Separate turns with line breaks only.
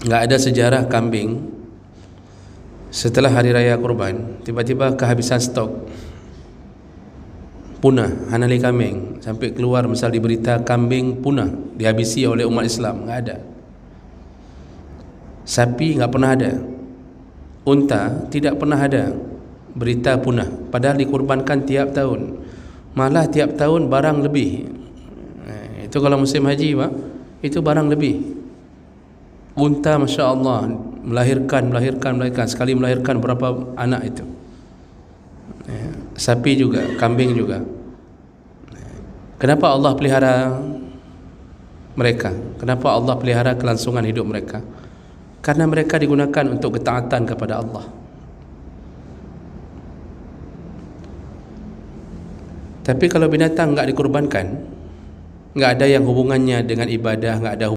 nggak ada sejarah kambing setelah hari raya kurban tiba-tiba kehabisan stok, punah hanali kambing, sampai keluar misal diberita kambing punah, dihabisi oleh umat Islam. Nggak ada. Sapi nggak pernah ada, unta tidak pernah ada berita punah, padahal dikurbankan tiap tahun, malah tiap tahun barang lebih. Itu kalau musim haji Pak, itu barang lebih. Unta Masya Allah melahirkan, sekali melahirkan berapa anak itu. Sapi juga, kambing juga. Kenapa Allah pelihara mereka? Kenapa Allah pelihara kelangsungan hidup mereka? Karena mereka digunakan untuk ketaatan kepada Allah. Tapi kalau binatang enggak dikurbankan, enggak ada yang hubungannya dengan ibadah, enggak ada